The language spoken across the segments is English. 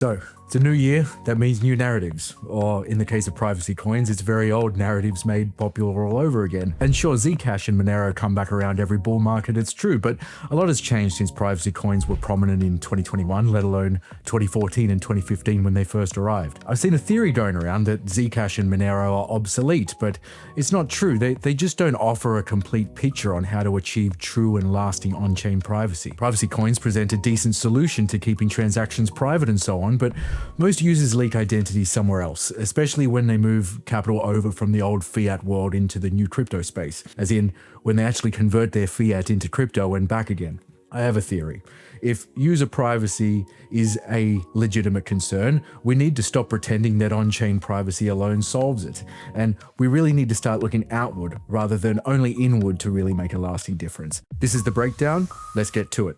So, it's a new year, that means new narratives. Or in the case of privacy coins, it's very old narratives made popular all over again. And sure, Zcash and Monero come back around every bull market, it's true, but a lot has changed since privacy coins were prominent in 2021, let alone 2014 and 2015 when they first arrived. I've seen a theory going around that Zcash and Monero are obsolete, but it's not true. They just don't offer a complete picture on how to achieve true and lasting on-chain privacy. Privacy coins present a decent solution to keeping transactions private and so on, but most users leak identities somewhere else, especially when they move capital over from the old fiat world into the new crypto space, as in when they actually convert their fiat into crypto and back again. I have a theory. If user privacy is a legitimate concern, we need to stop pretending that on-chain privacy alone solves it. And we really need to start looking outward rather than only inward to really make a lasting difference. This is The Breakdown. Let's get to it.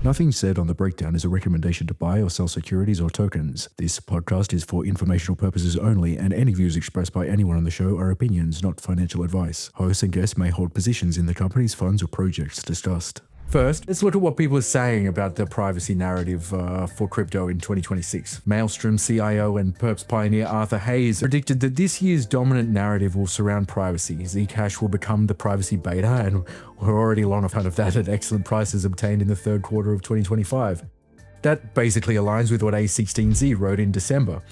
Nothing said on The Breakdown is a recommendation to buy or sell securities or tokens. This podcast is for informational purposes only, and any views expressed by anyone on the show are opinions, not financial advice. Hosts and guests may hold positions in the company's funds or projects discussed. First, let's look at what people are saying about the privacy narrative for crypto in 2026. Maelstrom CIO and Perps pioneer Arthur Hayes predicted that this year's dominant narrative will surround privacy. Zcash will become the privacy beta, and we're already long ahead of that at excellent prices obtained in the third quarter of 2025. That basically aligns with what A16Z wrote in December.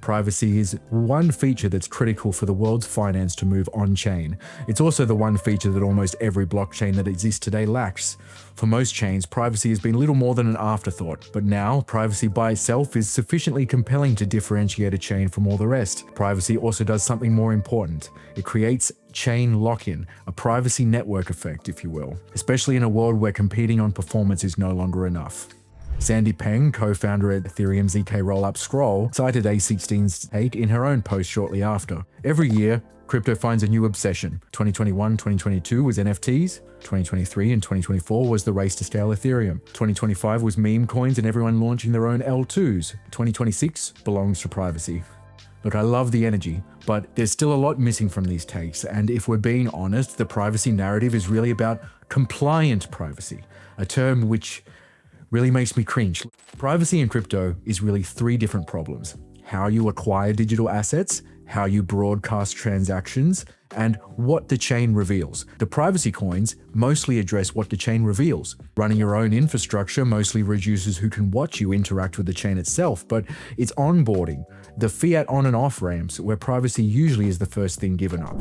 Privacy is one feature that's critical for the world's finance to move on-chain. It's also the one feature that almost every blockchain that exists today lacks. For most chains, privacy has been little more than an afterthought, but now privacy by itself is sufficiently compelling to differentiate a chain from all the rest. Privacy also does something more important. It creates chain lock-in, a privacy network effect, if you will, especially in a world where competing on performance is no longer enough. Sandy Peng, co-founder at Ethereum ZK Rollup Scroll, cited A16's take in her own post shortly after. Every year, crypto finds a new obsession. 2021-2022 was NFTs. 2023 and 2024 was the race to scale Ethereum. 2025 was meme coins and everyone launching their own L2s. 2026 belongs to privacy. Look, I love the energy, but there's still a lot missing from these takes, and if we're being honest, the privacy narrative is really about compliant privacy, a term which really makes me cringe. Privacy in crypto is really three different problems: how you acquire digital assets, how you broadcast transactions, and what the chain reveals. The privacy coins mostly address what the chain reveals. Running your own infrastructure mostly reduces who can watch you interact with the chain itself, but it's onboarding, the fiat on and off ramps, where privacy usually is the first thing given up.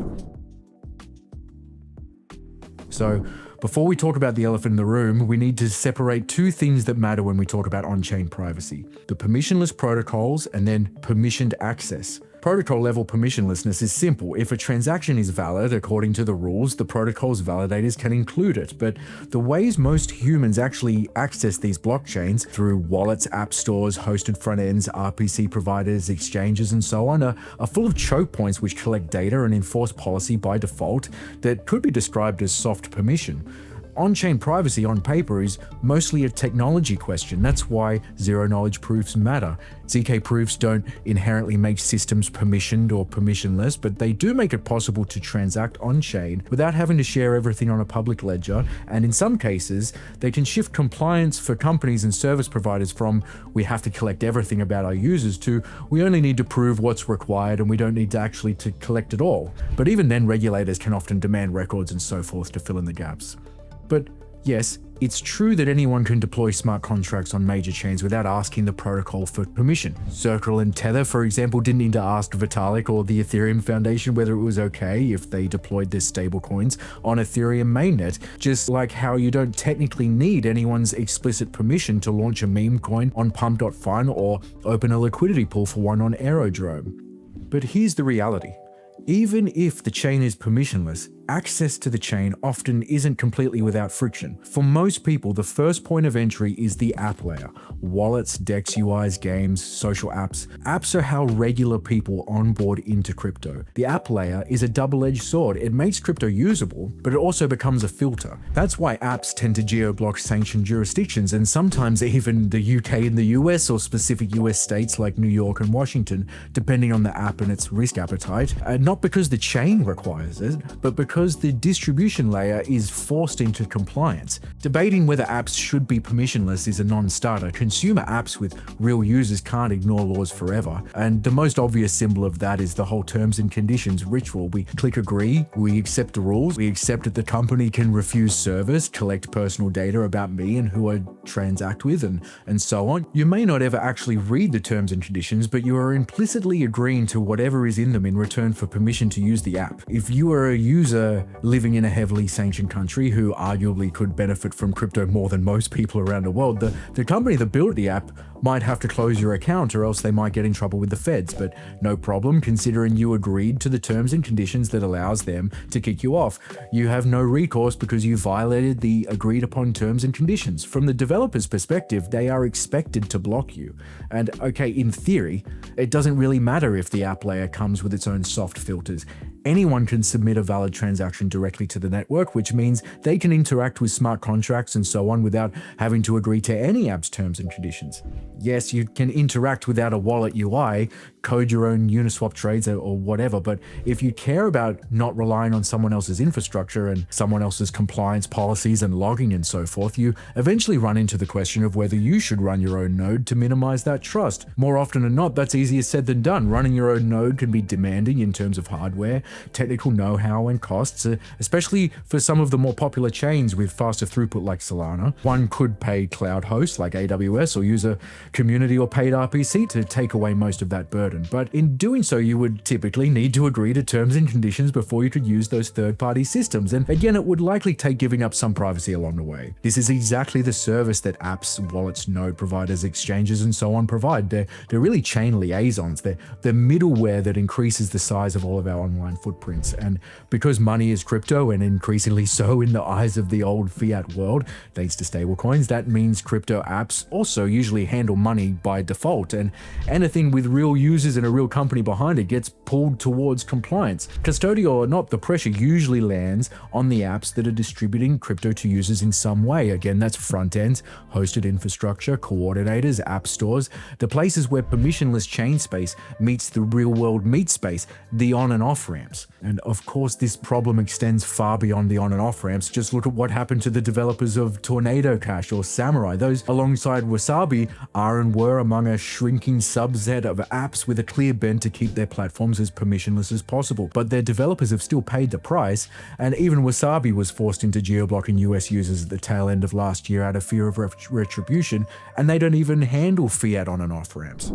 So, before we talk about the elephant in the room, we need to separate two things that matter when we talk about on-chain privacy: the permissionless protocols and then permissioned access. Protocol level permissionlessness is simple. If a transaction is valid according to the rules, the protocol's validators can include it. But the ways most humans actually access these blockchains, through wallets, app stores, hosted front ends, RPC providers, exchanges, and so on, are full of choke points which collect data and enforce policy by default that could be described as soft permission. On-chain privacy on paper is mostly a technology question. That's why zero-knowledge proofs matter. ZK proofs don't inherently make systems permissioned or permissionless, but they do make it possible to transact on-chain without having to share everything on a public ledger, and in some cases, they can shift compliance for companies and service providers from "we have to collect everything about our users" to "we only need to prove what's required and we don't need to actually collect it all." But even then, regulators can often demand records and so forth to fill in the gaps. But yes, it's true that anyone can deploy smart contracts on major chains without asking the protocol for permission. Circle and Tether, for example, didn't need to ask Vitalik or the Ethereum Foundation whether it was okay if they deployed their stablecoins on Ethereum mainnet, just like how you don't technically need anyone's explicit permission to launch a meme coin on Pump.fun or open a liquidity pool for one on Aerodrome. But here's the reality. Even if the chain is permissionless, access to the chain often isn't completely without friction. For most people, the first point of entry is the app layer. Wallets, DEX UIs, games, social apps. Apps are how regular people onboard into crypto. The app layer is a double-edged sword. It makes crypto usable, but it also becomes a filter. That's why apps tend to geo-block sanctioned jurisdictions, and sometimes even the UK and the US, or specific US states like New York and Washington, depending on the app and its risk appetite. Not because the chain requires it, but because the distribution layer is forced into compliance. Debating whether apps should be permissionless is a non-starter. Consumer apps with real users can't ignore laws forever, and the most obvious symbol of that is the whole terms and conditions ritual. We click agree, we accept the rules, we accept that the company can refuse service, collect personal data about me and who I transact with, and so on. You may not ever actually read the terms and conditions, but you are implicitly agreeing to whatever is in them in return for permission to use the app. If you are a user living in a heavily sanctioned country who arguably could benefit from crypto more than most people around the world, the company that built the app might have to close your account, or else they might get in trouble with the feds, but no problem, considering you agreed to the terms and conditions that allows them to kick you off. You have no recourse because you violated the agreed upon terms and conditions. From the developer's perspective, they are expected to block you. And okay, in theory, it doesn't really matter if the app layer comes with its own soft filters. Anyone can submit a valid transaction directly to the network, which means they can interact with smart contracts and so on without having to agree to any app's terms and conditions. Yes, you can interact without a wallet UI, code your own Uniswap trades or whatever, but if you care about not relying on someone else's infrastructure and someone else's compliance policies and logging and so forth, you eventually run into the question of whether you should run your own node to minimize that trust. More often than not, that's easier said than done. Running your own node can be demanding in terms of hardware, technical know-how, and costs, especially for some of the more popular chains with faster throughput like Solana. One could pay cloud hosts like AWS or use a community or paid RPC to take away most of that burden. But in doing so, you would typically need to agree to terms and conditions before you could use those third-party systems. And again, it would likely take giving up some privacy along the way. This is exactly the service that apps, wallets, node providers, exchanges, and so on provide. They're really chain liaisons. They're middleware that increases the size of all of our online footprints. And because money is crypto, and increasingly so in the eyes of the old fiat world, thanks to stablecoins, that means crypto apps also usually handle money by default, and anything with real users and a real company behind it gets pulled towards compliance. Custodial or not, the pressure usually lands on the apps that are distributing crypto to users in some way. Again, that's front ends, hosted infrastructure, coordinators, app stores, the places where permissionless chain space meets the real world meat space, the on and off ramps. And of course, this problem extends far beyond the on and off ramps. Just look at what happened to the developers of Tornado Cash or Samurai. Those, alongside Wasabi, are and were among a shrinking subset of apps with a clear bent to keep their platforms as permissionless as possible. But their developers have still paid the price, and even Wasabi was forced into geo-blocking US users at the tail end of last year out of fear of retribution, and they don't even handle fiat on and off ramps.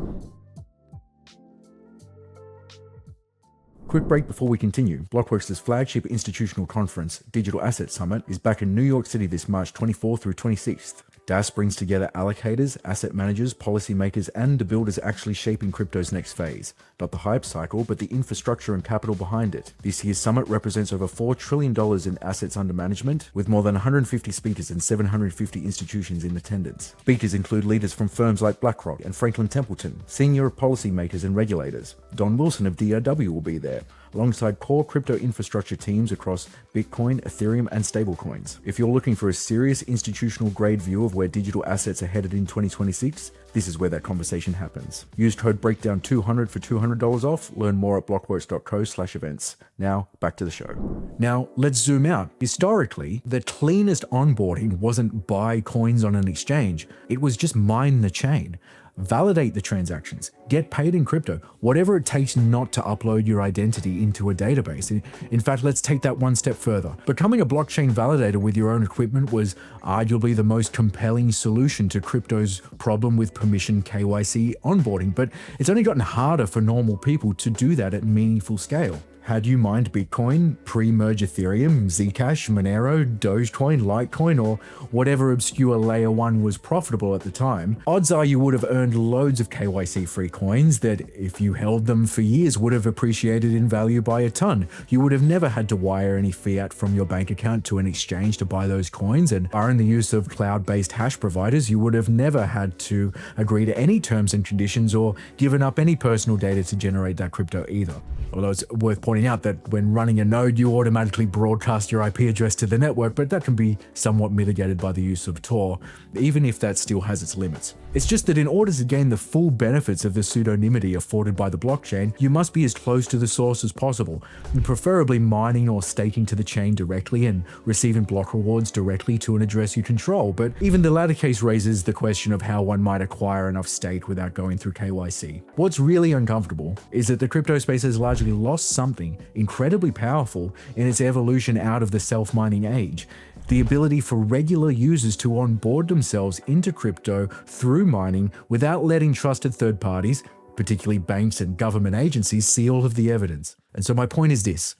Quick break before we continue. Blockworks' flagship institutional conference, Digital Asset Summit, is back in New York City this March 24th through 26th. DAS brings together allocators, asset managers, policymakers, and the builders actually shaping crypto's next phase. Not the hype cycle, but the infrastructure and capital behind it. This year's summit represents over $4 trillion in assets under management, with more than 150 speakers and 750 institutions in attendance. Speakers include leaders from firms like BlackRock and Franklin Templeton, senior policymakers and regulators. Don Wilson of DRW will be there, alongside core crypto infrastructure teams across Bitcoin, Ethereum, and stablecoins. If you're looking for a serious institutional grade view of where digital assets are headed in 2026, this is where that conversation happens. Use code BREAKDOWN200 for $200 off. Learn more at blockworks.co/events. Now, back to the show. Now, let's zoom out. Historically, the cleanest onboarding wasn't buy coins on an exchange. It was just mine the chain. Validate the transactions, get paid in crypto, whatever it takes not to upload your identity into a database. In fact, let's take that one step further. Becoming a blockchain validator with your own equipment was arguably the most compelling solution to crypto's problem with permission KYC onboarding, but it's only gotten harder for normal people to do that at meaningful scale. Had you mined Bitcoin, pre-merge Ethereum, Zcash, Monero, Dogecoin, Litecoin, or whatever obscure layer 1 was profitable at the time, odds are you would have earned loads of KYC-free coins that, if you held them for years, would have appreciated in value by a ton. You would have never had to wire any fiat from your bank account to an exchange to buy those coins, and barring the use of cloud-based hash providers, you would have never had to agree to any terms and conditions or given up any personal data to generate that crypto either. Although it's worth pointing out that when running a node, you automatically broadcast your IP address to the network, but that can be somewhat mitigated by the use of Tor, even if that still has its limits. It's just that in order to gain the full benefits of the pseudonymity afforded by the blockchain, you must be as close to the source as possible, and preferably mining or staking to the chain directly and receiving block rewards directly to an address you control. But even the latter case raises the question of how one might acquire enough state without going through KYC. What's really uncomfortable is that the crypto space has largely lost something incredibly powerful in its evolution out of the self-mining age: the ability for regular users to onboard themselves into crypto through mining without letting trusted third parties, particularly banks and government agencies, see all of the evidence. And so my point is this.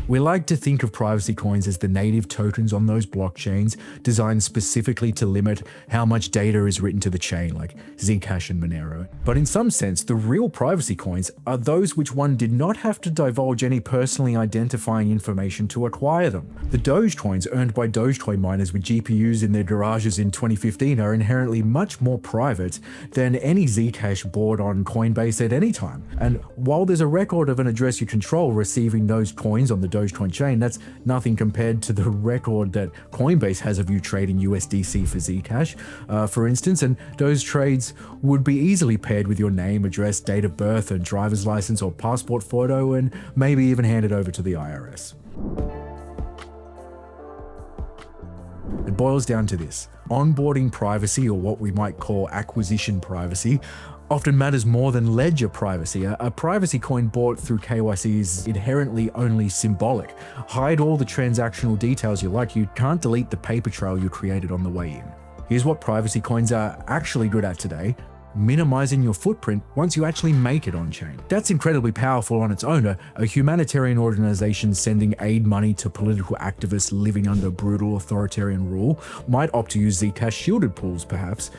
We like to think of privacy coins as the native tokens on those blockchains designed specifically to limit how much data is written to the chain, like Zcash and Monero. But in some sense, the real privacy coins are those which one did not have to divulge any personally identifying information to acquire them. The Doge coins earned by Dogecoin miners with GPUs in their garages in 2015 are inherently much more private than any Zcash bought on Coinbase at any time. And while there's a record of an address you control receiving those coins on the Dogecoin chain, that's nothing compared to the record that Coinbase has of you trading USDC for Zcash, for instance, and those trades would be easily paired with your name, address, date of birth, and driver's license or passport photo, and maybe even handed over to the IRS. It boils down to this. Onboarding privacy, or what we might call acquisition privacy, often matters more than ledger privacy. A privacy coin bought through KYC is inherently only symbolic. Hide all the transactional details you like, you can't delete the paper trail you created on the way in. Here's what privacy coins are actually good at today: minimizing your footprint once you actually make it on-chain. That's incredibly powerful on its own. A humanitarian organization sending aid money to political activists living under brutal authoritarian rule might opt to use Zcash shielded pools, perhaps,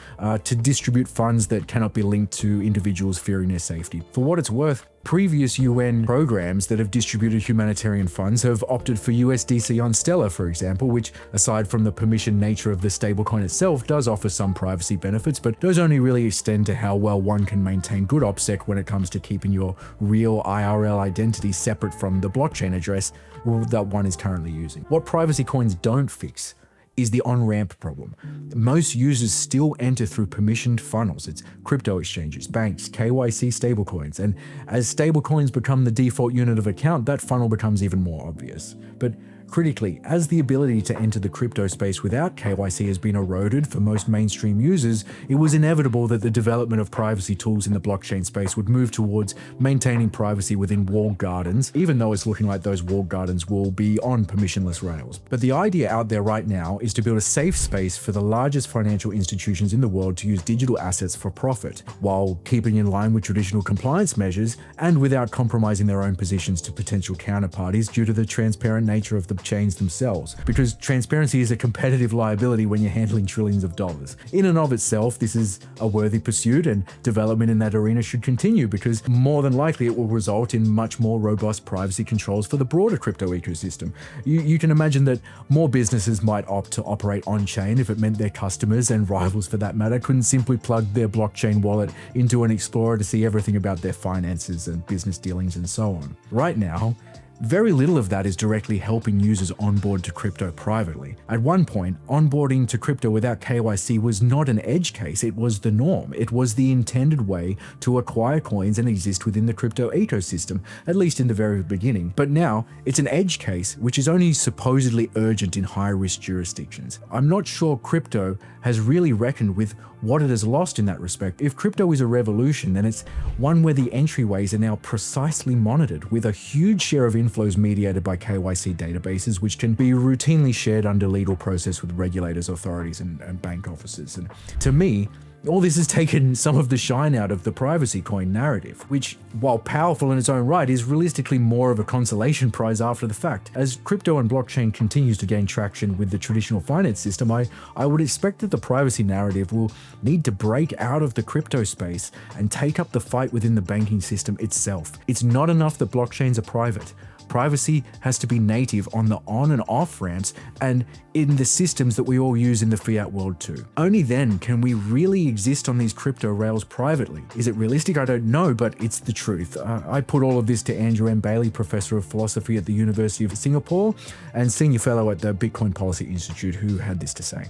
to distribute funds that cannot be linked to individuals fearing their safety. For what it's worth, previous UN programs that have distributed humanitarian funds have opted for USDC on Stellar, for example, which, aside from the permission nature of the stablecoin itself, does offer some privacy benefits, but those only really extend to how well one can maintain good OPSEC when it comes to keeping your real IRL identity separate from the blockchain address that one is currently using. What privacy coins don't fix is the on-ramp problem. Most users still enter through permissioned funnels. It's crypto exchanges, banks, KYC stablecoins, and as stablecoins become the default unit of account, that funnel becomes even more obvious. But critically, as the ability to enter the crypto space without KYC has been eroded for most mainstream users, it was inevitable that the development of privacy tools in the blockchain space would move towards maintaining privacy within walled gardens, even though it's looking like those walled gardens will be on permissionless rails. But the idea out there right now is to build a safe space for the largest financial institutions in the world to use digital assets for profit, while keeping in line with traditional compliance measures and without compromising their own positions to potential counterparties due to the transparent nature of the chains themselves, because transparency is a competitive liability when you're handling trillions of dollars. In and of itself, this is a worthy pursuit, and development in that arena should continue, because more than likely it will result in much more robust privacy controls for the broader crypto ecosystem. You can imagine that more businesses might opt to operate on-chain if it meant their customers, and rivals for that matter, couldn't simply plug their blockchain wallet into an explorer to see everything about their finances and business dealings and so on. Right now, very little of that is directly helping users onboard to crypto privately. At one point, onboarding to crypto without KYC was not an edge case, it was the norm. It was the intended way to acquire coins and exist within the crypto ecosystem, at least in the very beginning. But now, it's an edge case which is only supposedly urgent in high-risk jurisdictions. I'm not sure crypto has really reckoned with what it has lost in that respect. If crypto is a revolution, then it's one where the entryways are now precisely monitored, with a huge share of inflows mediated by KYC databases, which can be routinely shared under legal process with regulators, authorities, and bank officers. And to me, All this has taken some of the shine out of the privacy coin narrative, which, while powerful in its own right, is realistically more of a consolation prize after the fact. As crypto and blockchain continues to gain traction with the traditional finance system, I would expect that the privacy narrative will need to break out of the crypto space and take up the fight within the banking system itself. It's not enough that blockchains are private. Privacy has to be native on the on and off ramps and in the systems that we all use in the fiat world too. Only then can we really exist on these crypto rails privately. Is it realistic? I don't know, but it's the truth. I put all of this to Andrew M. Bailey, Professor of Philosophy at the University of Singapore and Senior Fellow at the Bitcoin Policy Institute, who had this to say.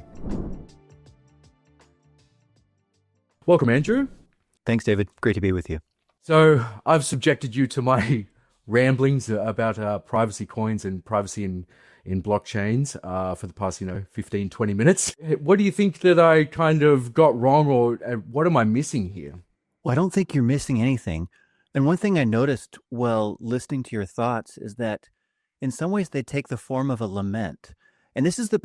Welcome, Andrew. Thanks, David. Great to be with you. So I've subjected you to my ramblings about privacy coins and privacy in blockchains for the past 15, 20 minutes. What do you think that I kind of got wrong, or what am I missing here? Well, I don't think you're missing anything. And one thing I noticed while listening to your thoughts is that in some ways they take the form of a lament. And this is the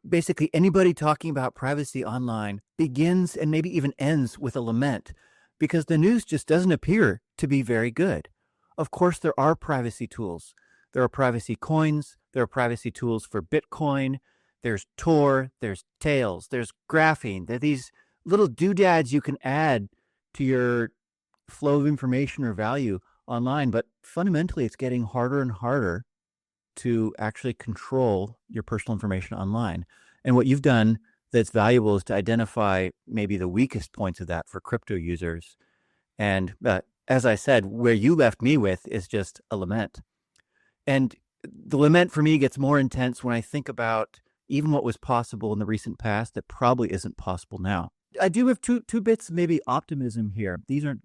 basically anybody talking about privacy online begins and maybe even ends with a lament, because the news just doesn't appear to be very good. Of course, there are privacy tools. There are privacy coins. There are privacy tools for Bitcoin. There's Tor. There's Tails. There's graphene. There are these little doodads you can add to your flow of information or value online. But fundamentally, it's getting harder and harder to actually control your personal information online. And what you've done that's valuable is to identify maybe the weakest points of that for crypto users. And as I said, where you left me with is just a lament. And the lament for me gets more intense when I think about even what was possible in the recent past that probably isn't possible now. I do have two bits maybe optimism here.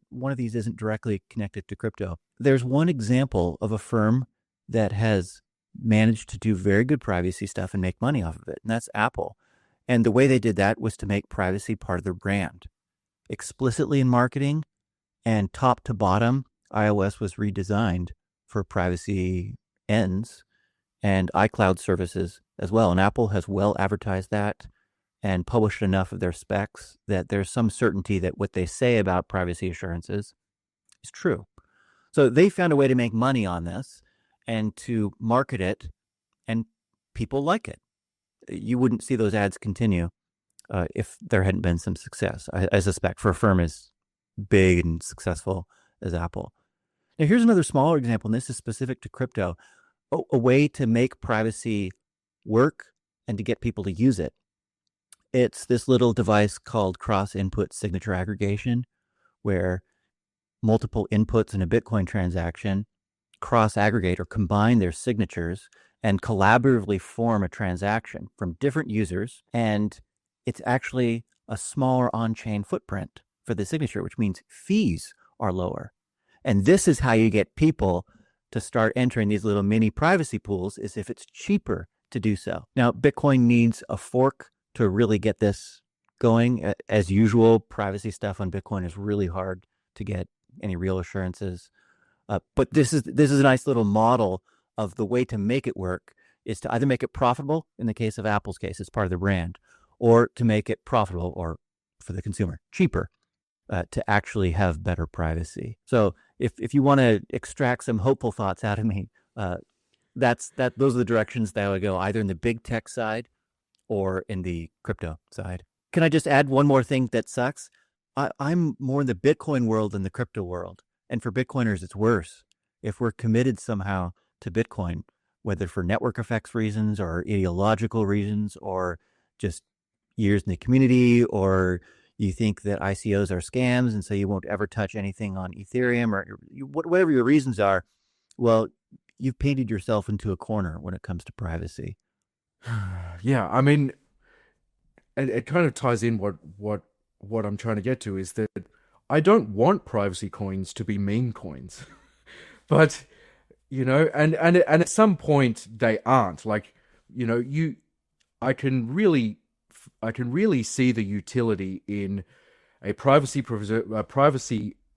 One of these isn't directly connected to crypto. There's one example of a firm that has managed to do very good privacy stuff and make money off of it, and that's Apple. And the way they did that was to make privacy part of their brand. Explicitly in marketing, and top to bottom, iOS was redesigned for privacy ends and iCloud services as well. And Apple has well advertised that and published enough of their specs that there's some certainty that what they say about privacy assurances is true. So they found a way to make money on this and to market it, and people like it. You wouldn't see those ads continue if there hadn't been some success, I suspect, for a firm as big and successful as Apple. Now, here's another smaller example, and this is specific to crypto, a way to make privacy work and to get people to use it. It's this little device called cross-input signature aggregation, where multiple inputs in a Bitcoin transaction cross-aggregate or combine their signatures and collaboratively form a transaction from different users. And it's actually a smaller on-chain footprint for the signature, which means fees are lower. And this is how you get people to start entering these little mini privacy pools, is if it's cheaper to do so. Now, Bitcoin needs a fork to really get this going. As usual, privacy stuff on Bitcoin is really hard to get any real assurances. But this is a nice little model of the way to make it work is to either make it profitable, in the case of Apple's case, it's part of the brand, or to make it profitable, or for the consumer, cheaper, to actually have better privacy. So if you want to extract some hopeful thoughts out of me, those are the directions that I would go, either in the big tech side or in the crypto side. Can I just add one more thing that sucks? I'm more in the Bitcoin world than the crypto world. And for Bitcoiners, it's worse. If we're committed somehow to Bitcoin, whether for network effects reasons or ideological reasons or just years in the community, or you think that ICOs are scams and so you won't ever touch anything on Ethereum, or whatever your reasons are, well, you've painted yourself into a corner when it comes to privacy. Yeah, I mean, it kind of ties in what I'm trying to get to is that I don't want privacy coins to be meme coins, but and at some point they aren't. Like, I can really see the utility in a privacy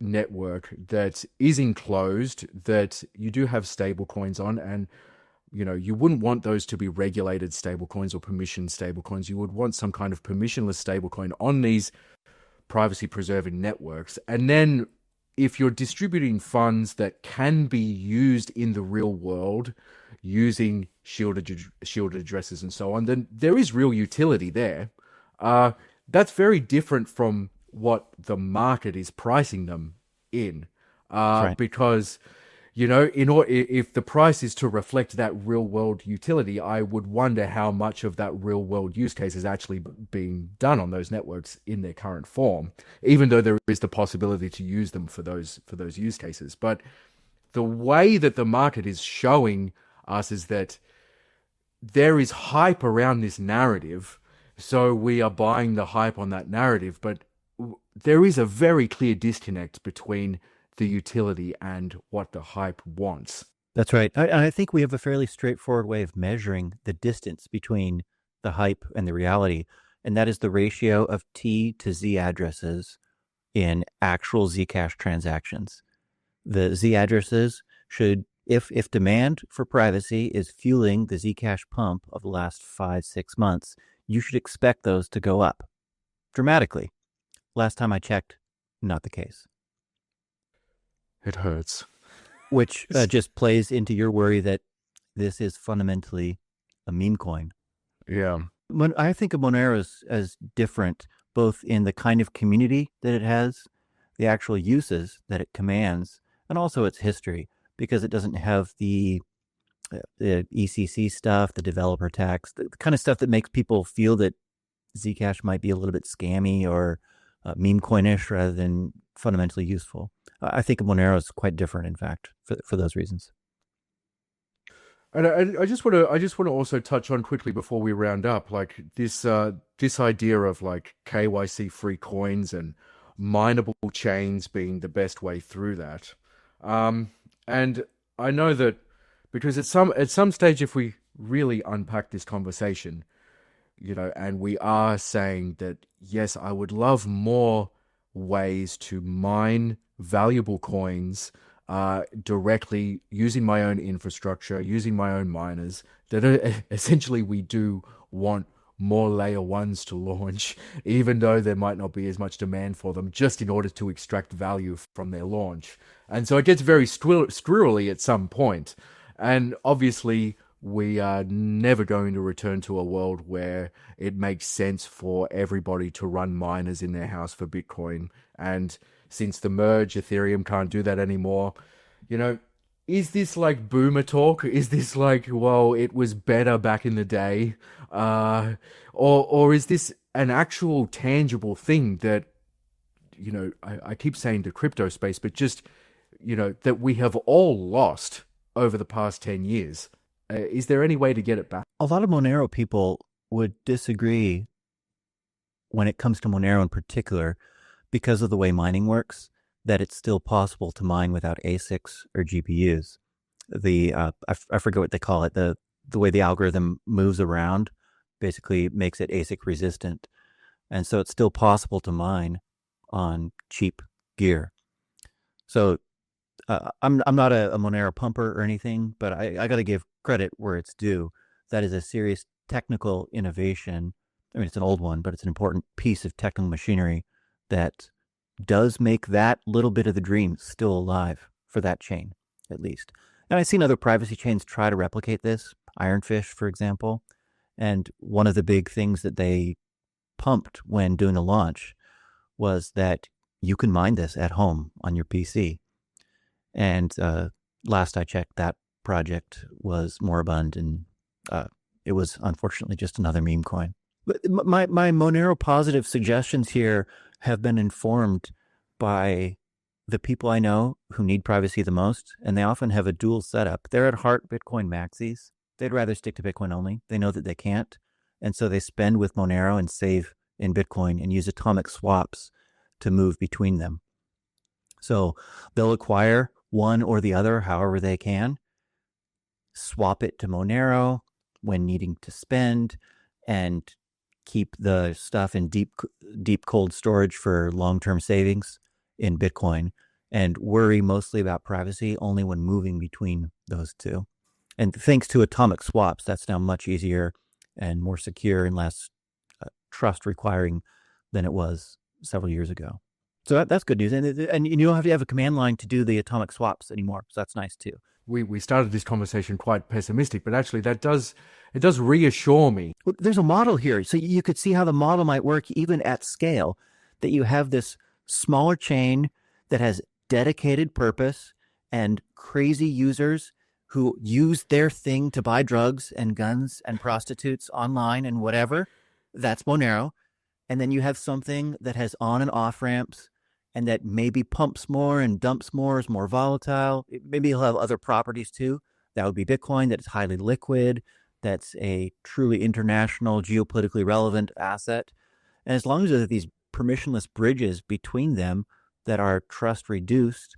network that is enclosed, that you do have stable coins on, and you wouldn't want those to be regulated stable coins or permission stable coins. You would want some kind of permissionless stable coin on these privacy preserving networks. And then if you're distributing funds that can be used in the real world using shielded addresses and so on, then there is real utility there. That's very different from what the market is pricing them in, That's right. because you know, if the price is to reflect that real world utility, I would wonder how much of that real world use case is actually being done on those networks in their current form, even though there is the possibility to use them for those use cases. But the way that the market is showing us is that there is hype around this narrative, so we are buying the hype on that narrative, but there is a very clear disconnect between the utility and what the hype wants. That's right. I think we have a fairly straightforward way of measuring the distance between the hype and the reality, and that is the ratio of T to Z addresses in actual Zcash transactions. The Z addresses should, if demand for privacy is fueling the Zcash pump of the last 5-6 months, you should expect those to go up dramatically. Last time I checked, not the case. It hurts. Which just plays into your worry that this is fundamentally a meme coin. Yeah. When I think of Monero as different, both in the kind of community that it has, the actual uses that it commands, and also its history, because it doesn't have the ECC stuff, the developer tax, the kind of stuff that makes people feel that Zcash might be a little bit scammy or meme coinish rather than fundamentally useful. I think Monero is quite different, in fact, for those reasons. And I just want to also touch on quickly before we round up, like this idea of like KYC free coins and mineable chains being the best way through that. And I know that because at some stage, if we really unpack this conversation, you know, and we are saying that yes, I would love more ways to mine valuable coins directly using my own infrastructure, using my own miners, that essentially we do want more layer ones to launch, even though there might not be as much demand for them, just in order to extract value from their launch. And so it gets very squirrely at some point. And obviously, we are never going to return to a world where it makes sense for everybody to run miners in their house for Bitcoin. And since the merge, Ethereum can't do that anymore. You know, is this like boomer talk? Is this like, well, it was better back in the day? Or is this an actual tangible thing that, you know, I keep saying the crypto space, but just, you know, that we have all lost over the past 10 years? Is there any way to get it back? A lot of Monero people would disagree when it comes to Monero in particular because of the way mining works, that it's still possible to mine without ASICs or GPUs. I forget what they call it. The way the algorithm moves around basically makes it ASIC resistant. And so it's still possible to mine on cheap gear. So I'm not a Monero pumper or anything, but I got to give credit where it's due. That is a serious technical innovation. I mean, it's an old one, but it's an important piece of technical machinery that does make that little bit of the dream still alive for that chain, at least. And I've seen other privacy chains try to replicate this, Ironfish, for example. And one of the big things that they pumped when doing the launch was that you can mine this at home on your PC. And last I checked, that project was moribund, and it was unfortunately just another meme coin. But my Monero positive suggestions here have been informed by the people I know who need privacy the most, and they often have a dual setup. They're at heart Bitcoin maxis. They'd rather stick to Bitcoin only. They know that they can't, and so they spend with Monero and save in Bitcoin and use atomic swaps to move between them. So they'll acquire one or the other however they can, swap it to Monero when needing to spend, and keep the stuff in deep cold storage for long-term savings in Bitcoin, and worry mostly about privacy only when moving between those two. And thanks to atomic swaps, that's now much easier and more secure and less trust requiring than it was several years ago. So that's good news. And you don't have to have a command line to do the atomic swaps anymore. So that's nice too. We started this conversation quite pessimistic, but actually it does reassure me. Well, there's a model here. So you could see how the model might work even at scale, that you have this smaller chain that has dedicated purpose and crazy users who use their thing to buy drugs and guns and prostitutes online and whatever. That's Monero. And then you have something that has on and off ramps and that maybe pumps more and dumps more, is more volatile. Maybe it'll have other properties too. That would be Bitcoin, that is highly liquid, that's a truly international, geopolitically relevant asset. And as long as there are these permissionless bridges between them that are trust reduced,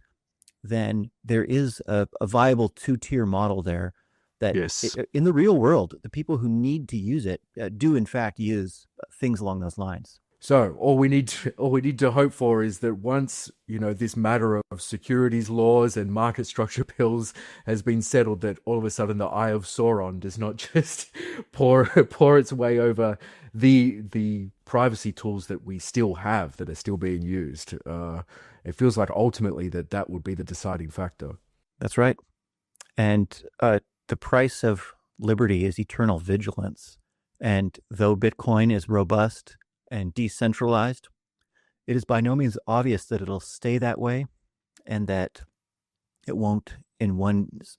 then there is a viable two-tier model there that Yes. In the real world, the people who need to use it do in fact use things along those lines. So all we need to hope for is that once, this matter of securities laws and market structure bills has been settled, that all of a sudden the Eye of Sauron does not just pour its way over the privacy tools that we still have that are still being used. It feels like ultimately that would be the deciding factor. That's right. And the price of liberty is eternal vigilance. And though Bitcoin is robust and decentralized, it is by no means obvious that it'll stay that way and that it won't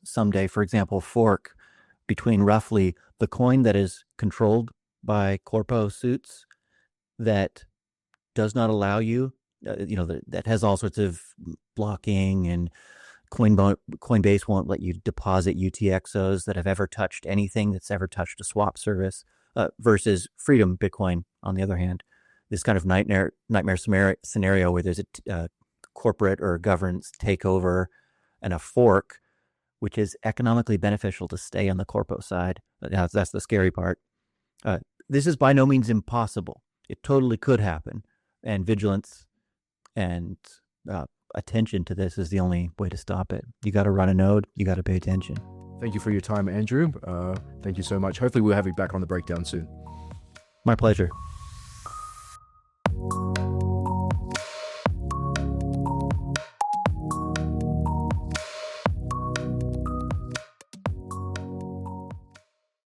someday, for example, fork between roughly the coin that is controlled by corpo suits that does not allow you, that has all sorts of blocking, and Coinbase won't let you deposit UTXOs that have ever touched anything that's ever touched a swap service, versus Freedom Bitcoin, on the other hand, this kind of nightmare scenario where there's a corporate or governance takeover and a fork, which is economically beneficial to stay on the corpo side. That's the scary part. This is by no means impossible. It totally could happen, and vigilance and attention to this is the only way to stop it. You got to run a node. You got to pay attention. Thank you for your time, Andrew. Thank you so much. Hopefully we'll have you back on the breakdown soon. My pleasure.